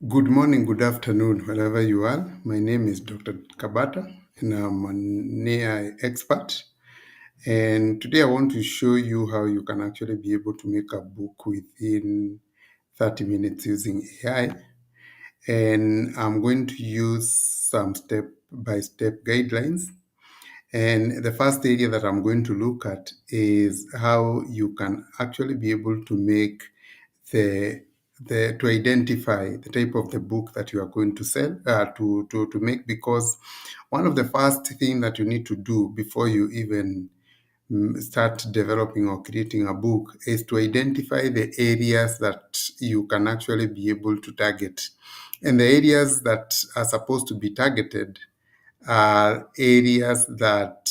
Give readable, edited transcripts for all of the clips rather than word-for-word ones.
Good morning, good afternoon, wherever you are. My name is Dr. Kabata, and I'm an AI expert. And today I want to show you how you can actually be able to make a book within 30 minutes using AI. And I'm going to use some step-by-step guidelines. And the first area that I'm going to look at is how you can actually be able to make the to identify the type of the book that you are going to sell to make, because one of the first thing that you need to do before you even start developing or creating a book is to identify the areas that you can actually be able to target. And the areas that are supposed to be targeted are areas that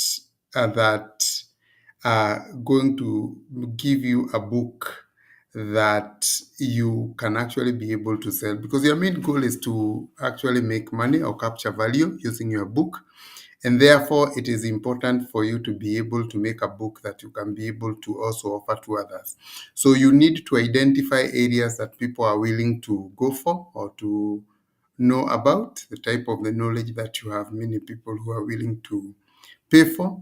are going to give you a book that you can actually be able to sell, because your main goal is to actually make money or capture value using your book. And therefore it is important for you to be able to make a book that you can be able to also offer to others. So you need to identify areas that people are willing to go for or to know about, the type of the knowledge that you have many people who are willing to pay for.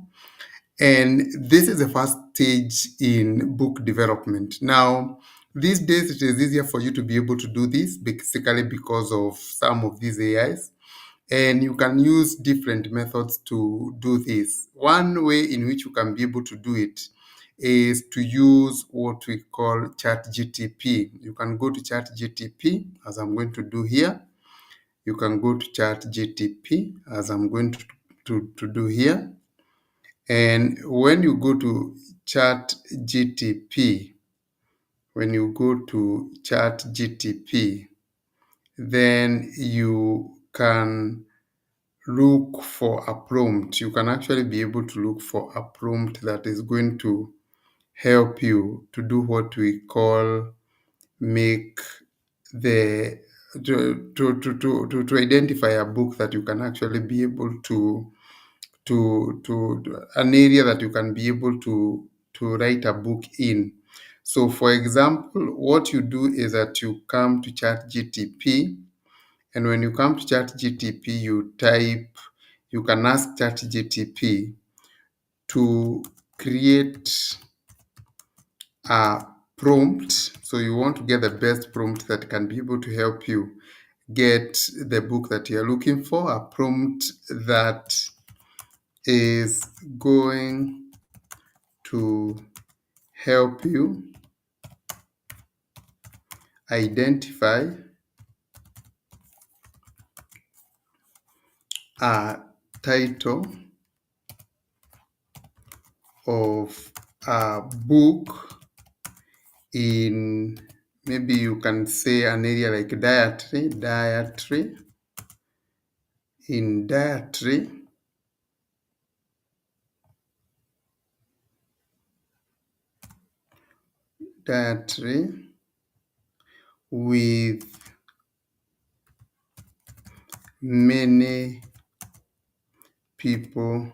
And this is the first stage in book development. Now, these days it is easier for you to be able to do this, basically because of some of these AIs. And you can use different methods to do this. One way in which you can be able to do it is to use what we call ChatGTP. You can go to ChatGTP, as I'm going to do here. You can go to ChatGTP, as I'm going to do here. And when you go to ChatGTP, then you can look for a prompt. You can actually be able to look for a prompt that is going to help you to do what we call make the to identify a book that you can actually be able to an area that you can be able to write a book in. So for example, what you do is that you come to ChatGTP, and when you come to ChatGTP, you can ask ChatGTP to create a prompt. So you want to get the best prompt that can be able to help you get the book that you're looking for, a prompt that is going to help you identify a title of a book in, maybe you can say, an area like dietary, in dietary, with many people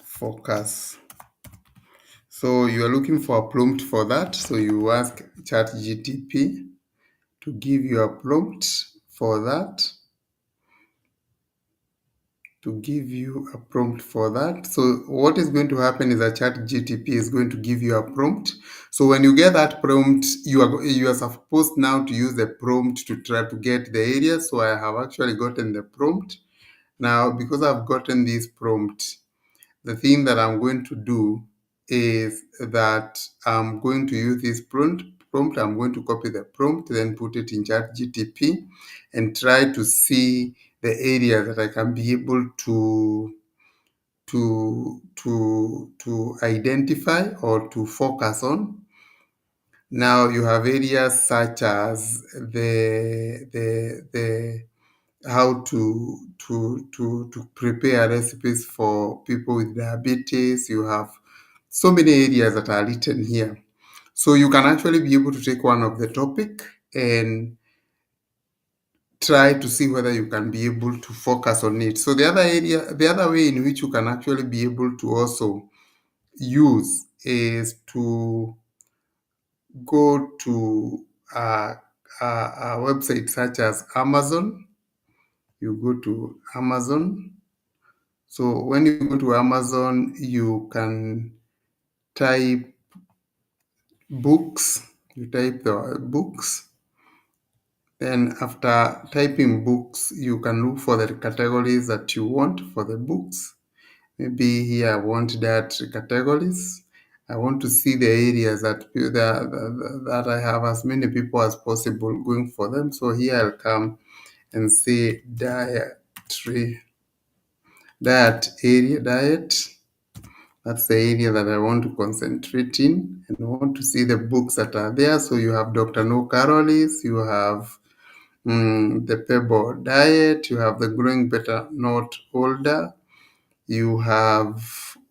focus. So you are looking for a prompt for that. So you ask ChatGTP to give you a prompt for that. So what is going to happen is that ChatGTP is going to give you a prompt. So when you get that prompt, you are supposed now to use the prompt to try to get the area. So I have actually gotten the prompt. Now, because I've gotten this prompt, the thing that I'm going to do is that I'm going to use this prompt. I'm going to copy the prompt, then put it in ChatGTP and try to see the area that I can be able to identify or to focus on. Now you have areas such as the how to prepare recipes for people with diabetes. You have so many areas that are written here. So you can actually be able to take one of the topic and try to see whether you can be able to focus on it. So the other way in which you can actually be able to also use is to go to a website such as Amazon. You go to Amazon. So when you go to Amazon, you can type books. You type the books. Then after typing books, you can look for the categories that you want for the books. Maybe here I want that categories. I want to see the areas that I have as many people as possible going for them. So here I'll come and say diet. That's the area that I want to concentrate in, and I want to see the books that are there. So you have Dr. No Carolis, you have the Pebble Diet, you have the Growing Better Not Older, you have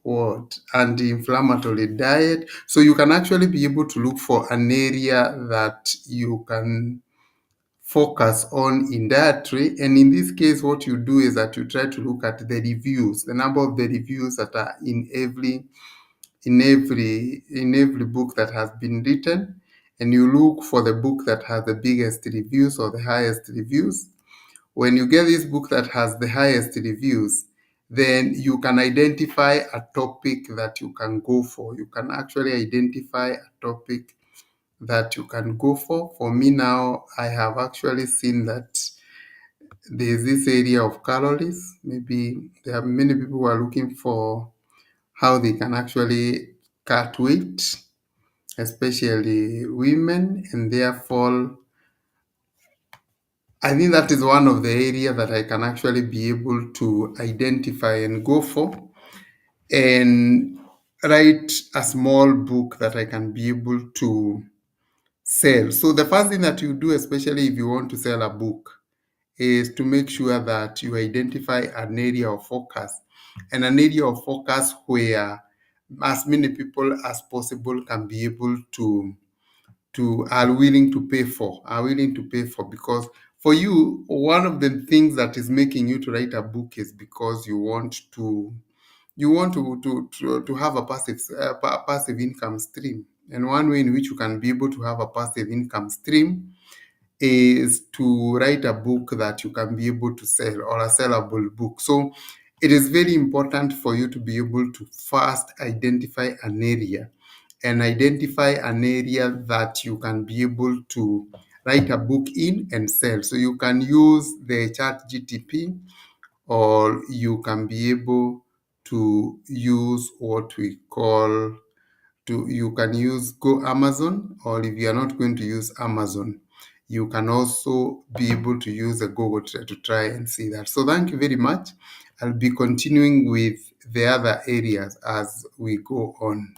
what, anti-inflammatory diet. So you can actually be able to look for an area that you can focus on in dietary. And in this case, what you do is that you try to look at the reviews, the number of the reviews that are in every book that has been written, and you look for the book that has the biggest reviews or the highest reviews. When you get this book that has the highest reviews, then you can identify a topic that you can go for. You can actually identify a topic that you can go for. For me now, I have actually seen that there's this area of calories. Maybe there are many people who are looking for how they can actually cut weight, especially women, and therefore I think that is one of the areas that I can actually be able to identify and go for, and write a small book that I can be able to sell. So the first thing that you do, especially if you want to sell a book, is to make sure that you identify an area of focus, and an area of focus where as many people as possible can be able to are willing to pay for, because for you, one of the things that is making you to write a book is because you want to have a passive income stream. And one way in which you can be able to have a passive income stream is to write a book that you can be able to sell, or a sellable book. So it is very important for you to be able to first identify an area, and identify an area that you can be able to write a book in and sell. So you can use the ChatGPT, or you can be able to use what we call you can use Go Amazon, or if you are not going to use Amazon, you can also be able to use a Google to try and see that. So thank you very much. I'll be continuing with the other areas as we go on.